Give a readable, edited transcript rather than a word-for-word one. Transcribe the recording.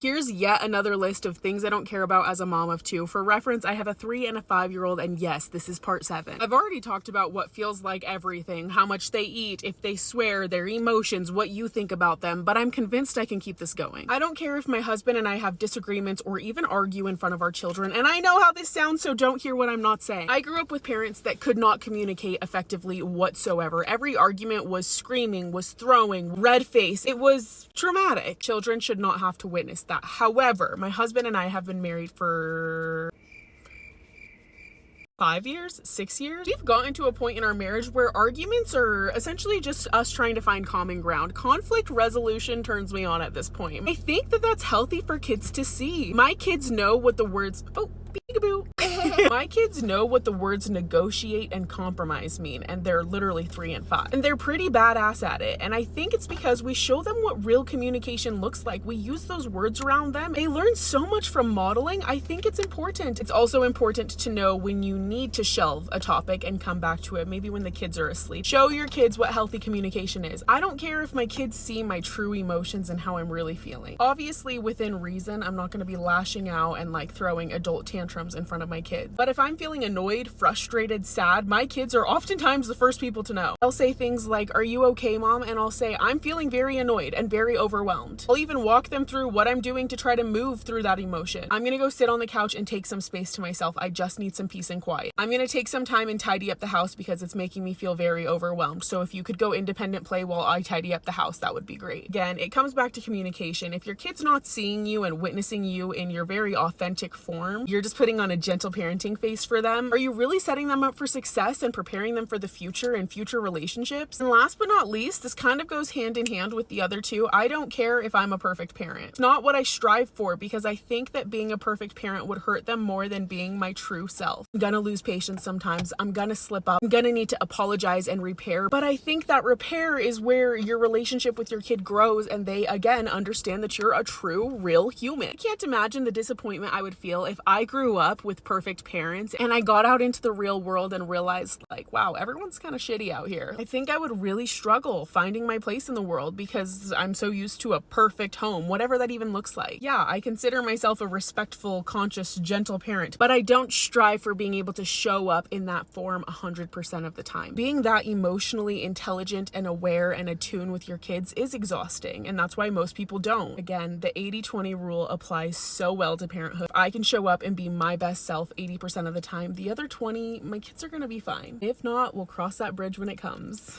Here's yet another list of things I don't care about as a mom of two. For reference, I have a 3 and a 5-year-old, and yes, this is part 7. I've already talked about what feels like everything, how much they eat, if they swear, their emotions, what you think about them, but I'm convinced I can keep this going. I don't care if my husband and I have disagreements or even argue in front of our children, and I know how this sounds, so don't hear what I'm not saying. I grew up with parents that could not communicate effectively whatsoever. Every argument was screaming, was throwing, red face. It was traumatic. Children should not have to witness that. However, my husband and I have been married for 5 years, 6 years. We've gotten to a point in our marriage where arguments are essentially just us trying to find common ground. Conflict resolution turns me on at this point. I think that that's healthy for kids to see. My kids know what the words, peekaboo. My kids know what the words negotiate and compromise mean, and they're literally 3 and 5. And they're pretty badass at it. And I think it's because we show them what real communication looks like. We use those words around them. They learn so much from modeling. I think it's important. It's also important to know when you need to shelve a topic and come back to it, maybe when the kids are asleep. Show your kids what healthy communication is. I don't care if my kids see my true emotions and how I'm really feeling. Obviously, within reason, I'm not going to be lashing out and like throwing adult tantrums in front of my kids. But if I'm feeling annoyed, frustrated, sad, my kids are oftentimes the first people to know. They'll say things like, "Are you okay, Mom?" And I'll say, "I'm feeling very annoyed and very overwhelmed." I'll even walk them through what I'm doing to try to move through that emotion. I'm gonna go sit on the couch and take some space to myself. I just need some peace and quiet. I'm gonna take some time and tidy up the house because it's making me feel very overwhelmed. So if you could go independent play while I tidy up the house, that would be great. Again, it comes back to communication. If your kid's not seeing you and witnessing you in your very authentic form, you're just putting on a gentle parenting face for them. Are you really setting them up for success and preparing them for the future and future relationships? And last but not least, this kind of goes hand in hand with the other two. I don't care if I'm a perfect parent. It's not what I strive for because I think that being a perfect parent would hurt them more than being my true self. I'm gonna lose patience sometimes. I'm gonna slip up. I'm gonna need to apologize and repair. But I think that repair is where your relationship with your kid grows and they, again, understand that you're a true, real human. I can't imagine the disappointment I would feel if I grew up with perfect parents and I got out into the real world and realized like, wow, everyone's kind of shitty out here. I think I would really struggle finding my place in the world because I'm so used to a perfect home, whatever that even looks like. Yeah, I consider myself a respectful, conscious, gentle parent, but I don't strive for being able to show up in that form 100% of the time. Being that emotionally intelligent and aware and attuned with your kids is exhausting, and that's why most people don't. Again, the 80-20 rule applies so well to parenthood. I can show up and be my best self 80% of the time. The other 20, my kids are gonna be fine. If not, we'll cross that bridge when it comes.